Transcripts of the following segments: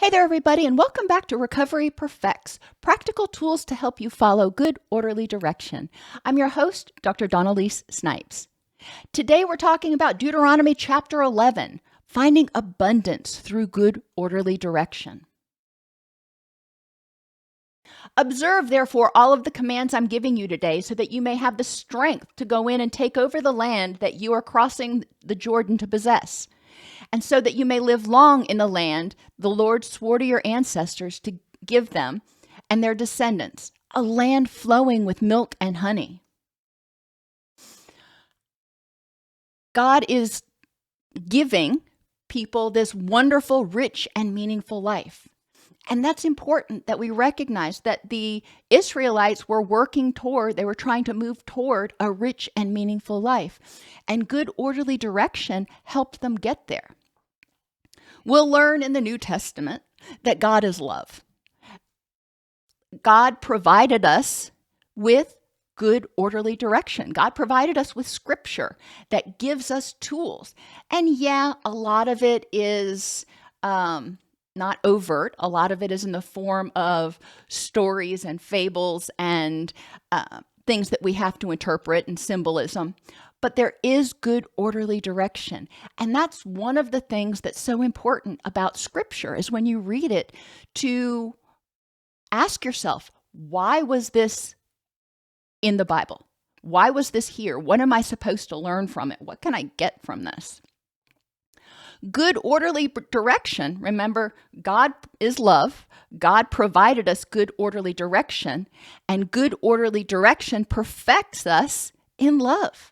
Hey there, everybody, and welcome back to Recovery Perfects, practical tools to help you follow good, orderly direction. I'm your host, Dr. Dawnalise Snipes. Today, we're talking about Deuteronomy chapter 11, finding abundance through good, orderly direction. Observe, therefore, all of the commands I'm giving you today so that you may have the strength to go in and take over the land that you are crossing the Jordan to possess, and so that you may live long in the land the Lord swore to your ancestors to give them and their descendants, a land flowing with milk and honey. God is giving people this wonderful, rich, and meaningful life. And that's important that we recognize that the Israelites were they were trying to move toward a rich and meaningful life. And good, orderly direction helped them get there. We'll learn in the New Testament that God is love. God provided us with good, orderly direction. God provided us with scripture that gives us tools. And yeah, a lot of it is not overt. A lot of it is in the form of stories and fables and things that we have to interpret and symbolism. But there is good, orderly direction. And that's one of the things that's so important about Scripture is when you read it to ask yourself, why was this in the Bible? Why was this here? What am I supposed to learn from it? What can I get from this? Good, orderly direction. Remember, God is love. God provided us good, orderly direction. And good, orderly direction perfects us in love.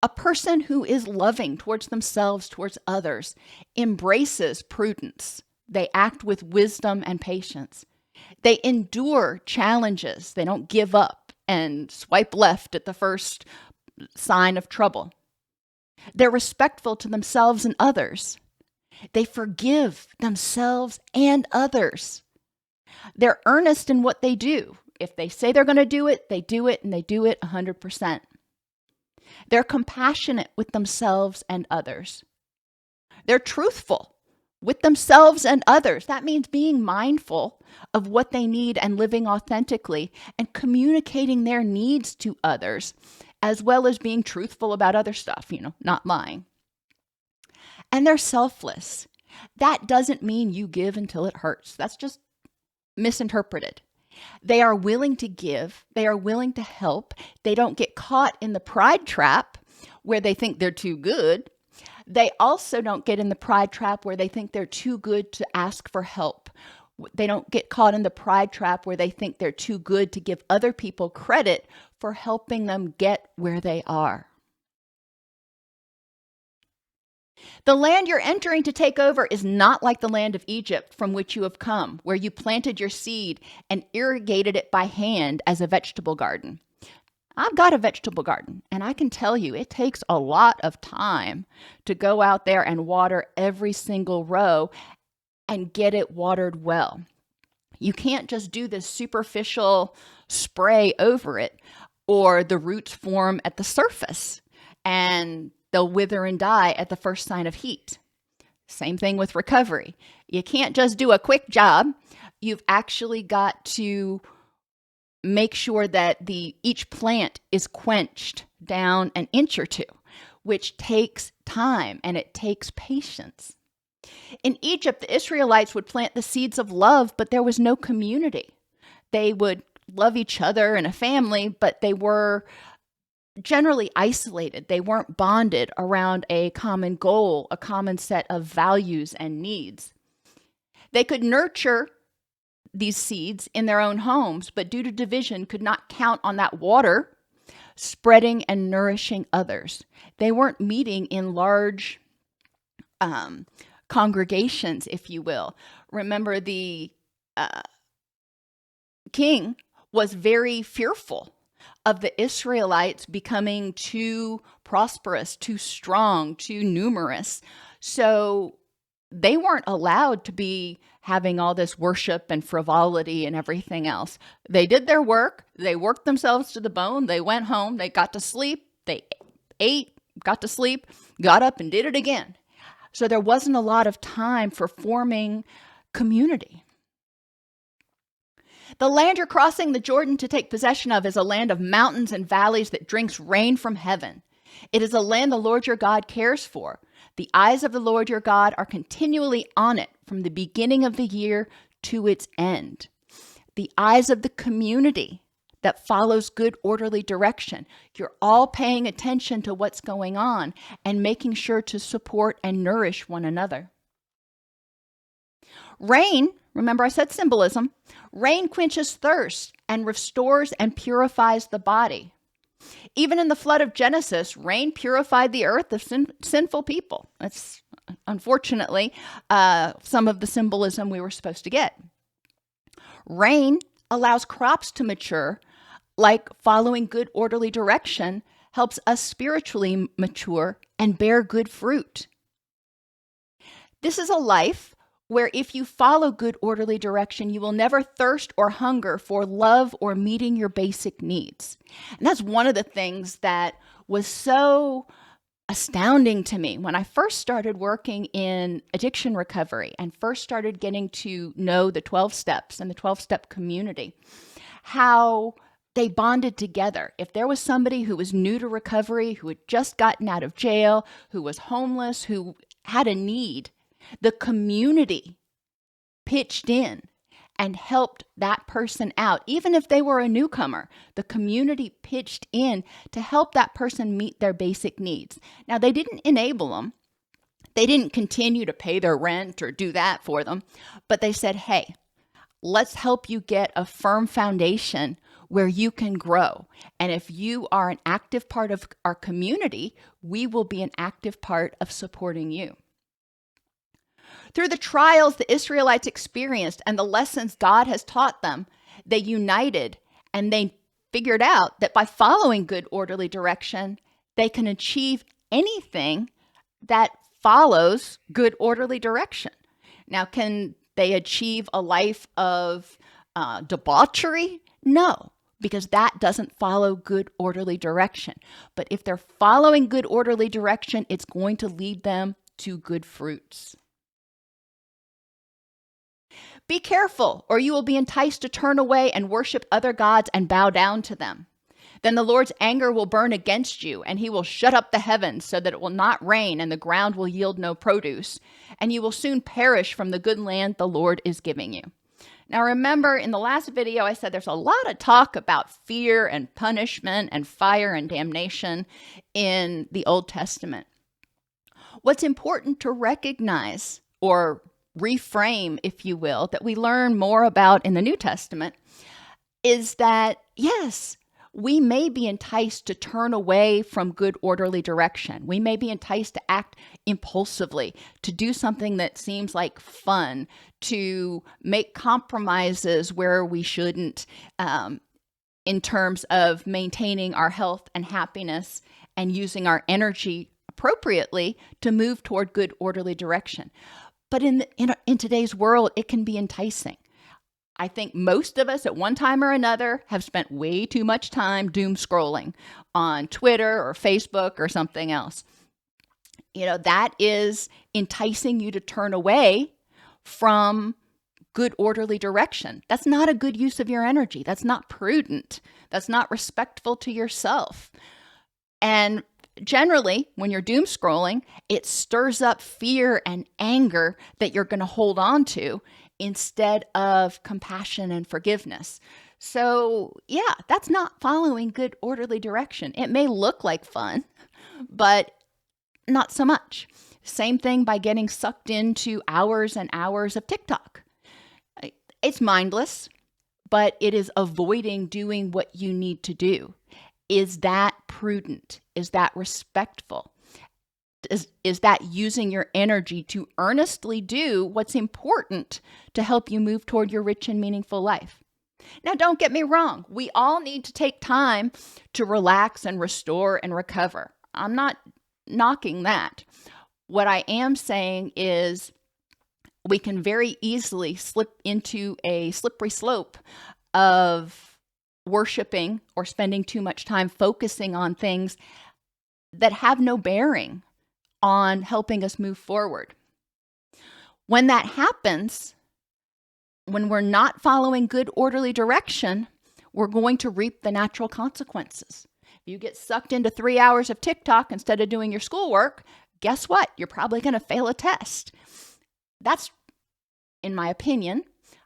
A person who is loving towards themselves, towards others, embraces prudence. They act with wisdom and patience. They endure challenges. They don't give up and swipe left at the first sign of trouble. They're respectful to themselves and others. They forgive themselves and others. They're earnest in what they do. If they say they're going to do it, and they do it 100%. They're compassionate with themselves and others. They're truthful with themselves and others. That means being mindful of what they need and living authentically and communicating their needs to others, as well as being truthful about other stuff, not lying. And they're selfless. That doesn't mean you give until it hurts. That's just misinterpreted. They are willing to give. They are willing to help. They don't get caught in the pride trap where they think they're too good. They also don't get in the pride trap where they think they're too good to ask for help. They don't get caught in the pride trap where they think they're too good to give other people credit for helping them get where they are. The land you're entering to take over is not like the land of Egypt from which you have come, where you planted your seed and irrigated it by hand as a vegetable garden. I've got a vegetable garden, and I can tell you it takes a lot of time to go out there and water every single row and get it watered well. You can't just do this superficial spray over it, or the roots form at the surface and they'll wither and die at the first sign of heat. Same thing with recovery. You can't just do a quick job. You've actually got to make sure that each plant is quenched down an inch or two, which takes time and it takes patience. In Egypt, the Israelites would plant the seeds of love, but there was no community. They would love each other and a family, but they were generally isolated. They weren't bonded around a common goal, a common set of values and needs. They could nurture these seeds in their own homes, but due to division, could not count on that water spreading and nourishing others. They weren't meeting in large congregations, if you will. Remember, the king was very fearful of the Israelites becoming too prosperous, too strong, too numerous. So they weren't allowed to be having all this worship and frivolity and everything else. They did their work. They worked themselves to the bone. They went home. They got to sleep. They ate, got to sleep, got up and did it again. So there wasn't a lot of time for forming community. The land you're crossing the Jordan to take possession of is a land of mountains and valleys that drinks rain from heaven. It is a land the Lord your God cares for. The eyes of the Lord your God are continually on it from the beginning of the year to its end. The eyes of the community that follows good, orderly direction. You're all paying attention to what's going on and making sure to support and nourish one another. Rain, remember I said symbolism, rain quenches thirst and restores and purifies the body. Even in the flood of Genesis, rain purified the earth of sinful people. That's unfortunately some of the symbolism we were supposed to get. Rain allows crops to mature, like following good orderly direction helps us spiritually mature and bear good fruit. This is a life where if you follow good orderly direction, you will never thirst or hunger for love or meeting your basic needs. And that's one of the things that was so astounding to me when I first started working in addiction recovery and first started getting to know the 12 steps and the 12-step community, how they bonded together. If there was somebody who was new to recovery, who had just gotten out of jail, who was homeless, who had a need, the community pitched in and helped that person out. Even if they were a newcomer, the community pitched in to help that person meet their basic needs. Now, they didn't enable them. They didn't continue to pay their rent or do that for them, but they said, hey, let's help you get a firm foundation where you can grow. And if you are an active part of our community, we will be an active part of supporting you. Through the trials the Israelites experienced and the lessons God has taught them, they united and they figured out that by following good, orderly direction, they can achieve anything that follows good, orderly direction. Now, can they achieve a life of debauchery? No, because that doesn't follow good, orderly direction. But if they're following good, orderly direction, it's going to lead them to good fruits. Be careful, or you will be enticed to turn away and worship other gods and bow down to them. Then the Lord's anger will burn against you, and he will shut up the heavens so that it will not rain, and the ground will yield no produce, and you will soon perish from the good land the Lord is giving you. Now remember, in the last video, I said there's a lot of talk about fear and punishment and fire and damnation in the Old Testament. What's important to recognize, or reframe, if you will, that we learn more about in the New Testament is that, yes, we may be enticed to turn away from good, orderly direction. We may be enticed to act impulsively, to do something that seems like fun, to make compromises where we shouldn't, in terms of maintaining our health and happiness and using our energy appropriately to move toward good, orderly direction. But in today's world, it can be enticing. I think most of us at one time or another have spent way too much time doom scrolling on Twitter or Facebook or something else. That is enticing you to turn away from good, orderly direction. That's not a good use of your energy. That's not prudent. That's not respectful to yourself. And generally, when you're doom scrolling, it stirs up fear and anger that you're going to hold on to instead of compassion and forgiveness. So, yeah, that's not following good, orderly direction. It may look like fun, but not so much. Same thing by getting sucked into hours and hours of TikTok. It's mindless, but it is avoiding doing what you need to do. Is that prudent? Is that respectful? Is that using your energy to earnestly do what's important to help you move toward your rich and meaningful life? Now, don't get me wrong. We all need to take time to relax and restore and recover. I'm not knocking that. What I am saying is we can very easily slip into a slippery slope of worshiping or spending too much time focusing on things that have no bearing on helping us move forward. When that happens, when we're not following good, orderly direction, we're going to reap the natural consequences. If you get sucked into 3 hours of TikTok instead of doing your schoolwork, guess what? You're probably going to fail a test. That's, in my opinion,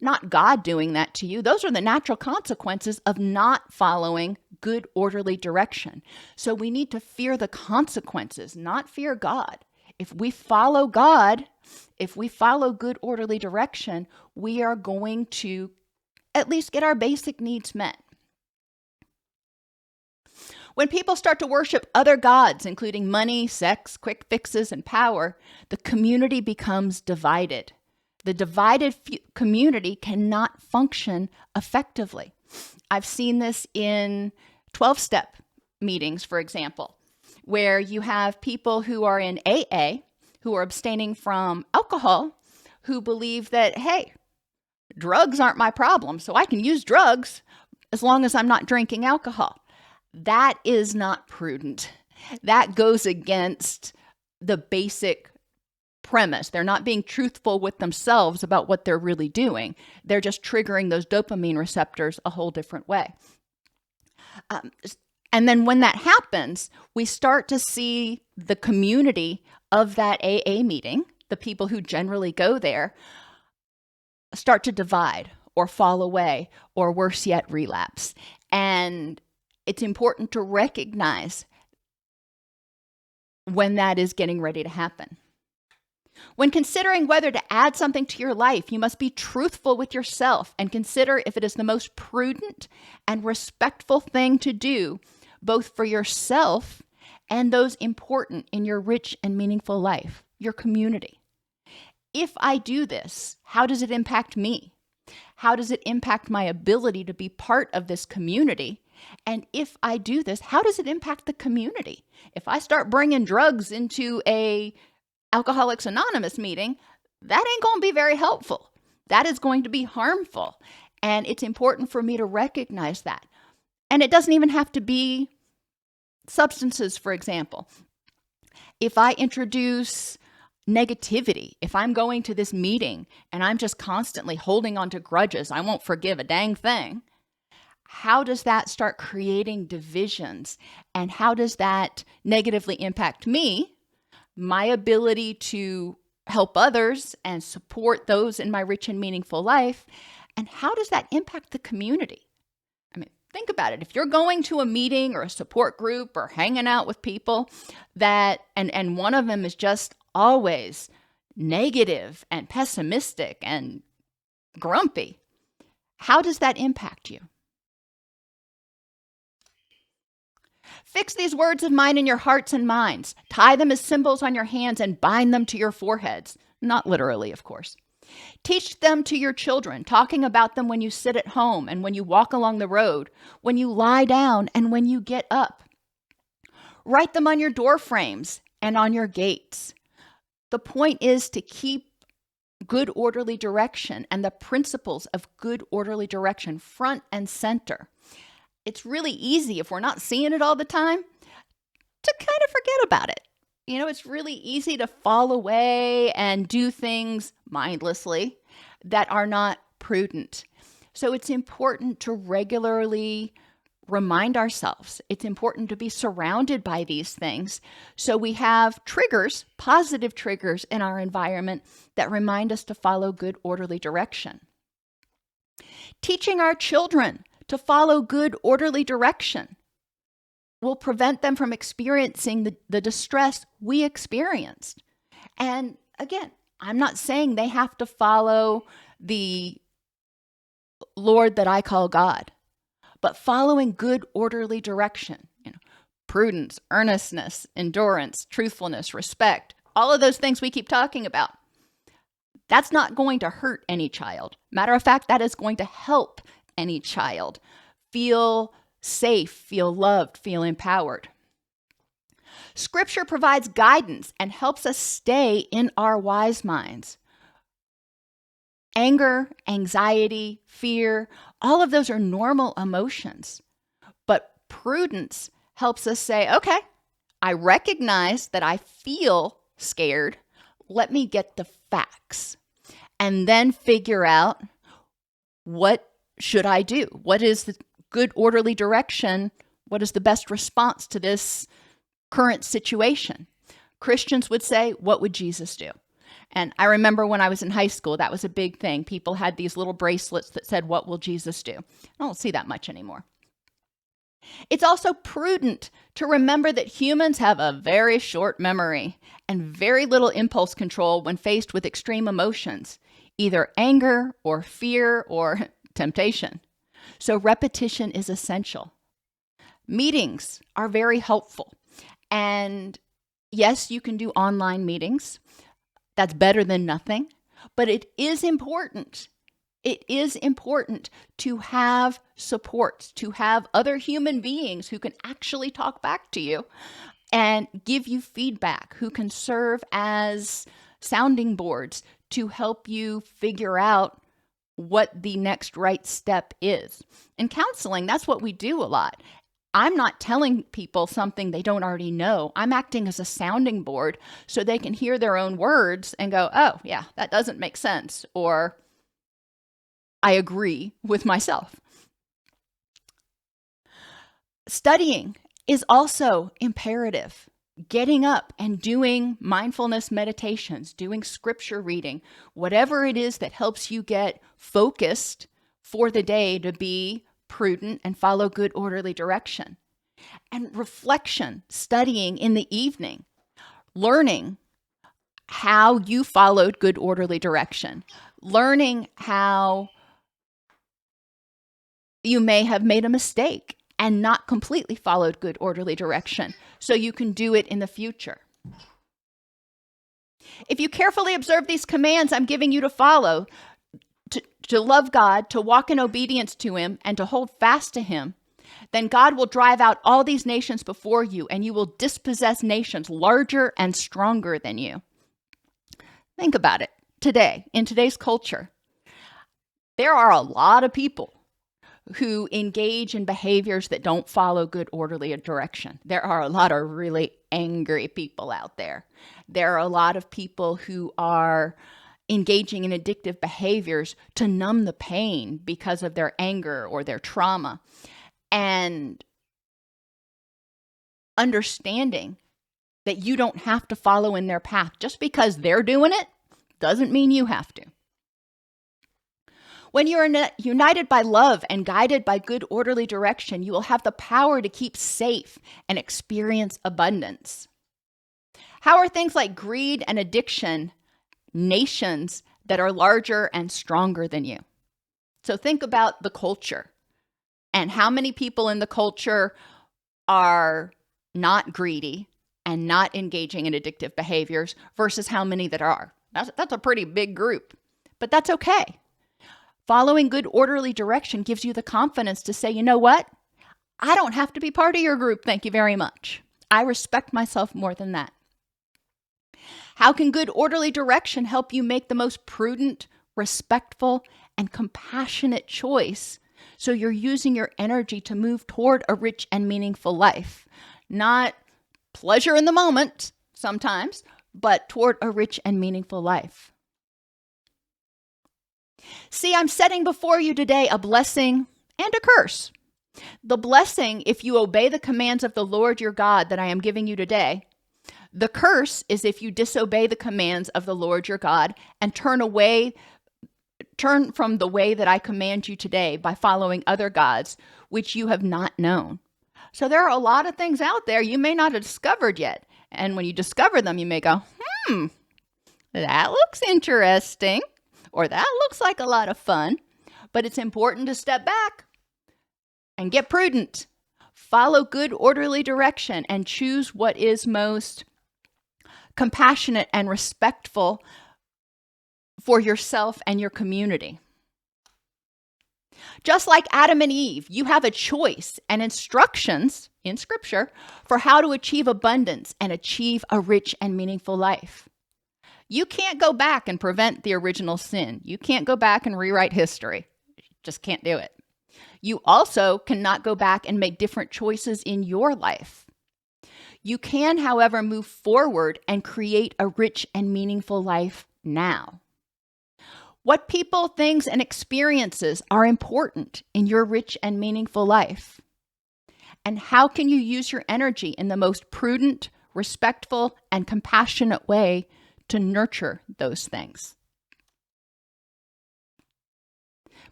not God doing that to you. Those are the natural consequences of not following good, orderly direction. So we need to fear the consequences, not fear God. If we follow God, if we follow good, orderly direction, we are going to at least get our basic needs met. When people start to worship other gods, including money, sex, quick fixes, and power, the community becomes divided. The divided community cannot function effectively. I've seen this in 12-step meetings, for example, where you have people who are in AA, who are abstaining from alcohol, who believe that, hey, drugs aren't my problem, so I can use drugs as long as I'm not drinking alcohol. That is not prudent. That goes against the basic premise. They're not being truthful with themselves about what they're really doing. They're just triggering those dopamine receptors a whole different way. And then when that happens, we start to see the community of that AA meeting, the people who generally go there, start to divide or fall away, or worse yet, relapse. And it's important to recognize when that is getting ready to happen. When considering whether to add something to your life, you must be truthful with yourself and consider if it is the most prudent and respectful thing to do, both for yourself and those important in your rich and meaningful life, your community. If I do this, how does it impact me? How does it impact my ability to be part of this community? And if I do this, how does it impact the community? If I start bringing drugs into a Alcoholics Anonymous meeting, that ain't going to be very helpful. That is going to be harmful. And it's important for me to recognize that. And it doesn't even have to be substances, for example. If I introduce negativity, if I'm going to this meeting and I'm just constantly holding on to grudges, I won't forgive a dang thing. How does that start creating divisions? And how does that negatively impact me, my ability to help others and support those in my rich and meaningful life? And how does that impact the community? I mean, think about it. If you're going to a meeting or a support group or hanging out with people that, and one of them is just always negative and pessimistic and grumpy, how does that impact you? Fix these words of mine in your hearts and minds. Tie them as symbols on your hands and bind them to your foreheads. Not literally, of course. Teach them to your children, talking about them when you sit at home and when you walk along the road, when you lie down and when you get up. Write them on your door frames and on your gates. The point is to keep good orderly direction and the principles of good orderly direction front and center. It's really easy, if we're not seeing it all the time, to kind of forget about it. You know, it's really easy to fall away and do things mindlessly that are not prudent. So it's important to regularly remind ourselves. It's important to be surrounded by these things so we have triggers, positive triggers in our environment that remind us to follow good orderly direction. Teaching our children to follow good, orderly direction will prevent them from experiencing the distress we experienced. And again, I'm not saying they have to follow the Lord that I call God, but following good, orderly direction, prudence, earnestness, endurance, truthfulness, respect, all of those things we keep talking about. That's not going to hurt any child. Matter of fact, that is going to help any child feel safe, feel loved, feel empowered. Scripture provides guidance and helps us stay in our wise minds. Anger, anxiety, fear, all of those are normal emotions. But prudence helps us say, okay, I recognize that I feel scared. Let me get the facts and then figure out What should I do? What is the good orderly direction? What is the best response to this current situation? Christians would say, what would Jesus do? And I remember when I was in high school, that was a big thing. People had these little bracelets that said, what will Jesus do? I don't see that much anymore. It's also prudent to remember that humans have a very short memory and very little impulse control when faced with extreme emotions, either anger or fear or temptation. So repetition is essential. Meetings are very helpful. And yes, you can do online meetings. That's better than nothing. But it is important. It is important to have support, to have other human beings who can actually talk back to you and give you feedback, who can serve as sounding boards to help you figure out what the next right step is. In counseling, that's what we do a lot. I'm not telling people something they don't already know. I'm acting as a sounding board so they can hear their own words and go, oh, yeah, that doesn't make sense. Or I agree with myself. Studying is also imperative. Getting up and doing mindfulness meditations, doing scripture reading, whatever it is that helps you get focused for the day to be prudent and follow good orderly direction. And reflection, studying in the evening, learning how you followed good orderly direction, learning how you may have made a mistake and not completely followed good orderly direction, so you can do it in the future. If you carefully observe these commands I'm giving you to follow, to love God, to walk in obedience to Him, and to hold fast to Him, then God will drive out all these nations before you, and you will dispossess nations larger and stronger than you. Think about it. Today, in today's culture, there are a lot of people who engage in behaviors that don't follow good orderly direction. There are a lot of really angry people out there. There are a lot of people who are engaging in addictive behaviors to numb the pain because of their anger or their trauma. And understanding that you don't have to follow in their path. Just because they're doing it doesn't mean you have to. When you are united by love and guided by good orderly direction, you will have the power to keep safe and experience abundance. How are things like greed and addiction nations that are larger and stronger than you? So think about the culture and how many people in the culture are not greedy and not engaging in addictive behaviors versus how many that are. That's a pretty big group, but that's okay. Following good orderly direction gives you the confidence to say, you know what? I don't have to be part of your group. Thank you very much. I respect myself more than that. How can good orderly direction help you make the most prudent, respectful, and compassionate choice so you're using your energy to move toward a rich and meaningful life? Not pleasure in the moment sometimes, but toward a rich and meaningful life. See, I'm setting before you today a blessing and a curse. The blessing, if you obey the commands of the Lord your God that I am giving you today. The curse is if you disobey the commands of the Lord your God and turn from the way that I command you today by following other gods, which you have not known. So there are a lot of things out there you may not have discovered yet. And when you discover them, you may go, that looks interesting. Or that looks like a lot of fun. But it's important to step back and get prudent. Follow good orderly direction and choose what is most compassionate and respectful for yourself and your community. Just like Adam and Eve, you have a choice and instructions in Scripture for how to achieve abundance and achieve a rich and meaningful life. You can't go back and prevent the original sin. You can't go back and rewrite history. Just can't do it. You also cannot go back and make different choices in your life. You can, however, move forward and create a rich and meaningful life now. What people, things, and experiences are important in your rich and meaningful life? And how can you use your energy in the most prudent, respectful, and compassionate way to nurture those things?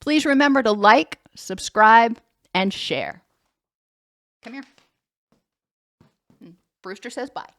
Please remember to like, subscribe, and share. Come here. Brewster says bye.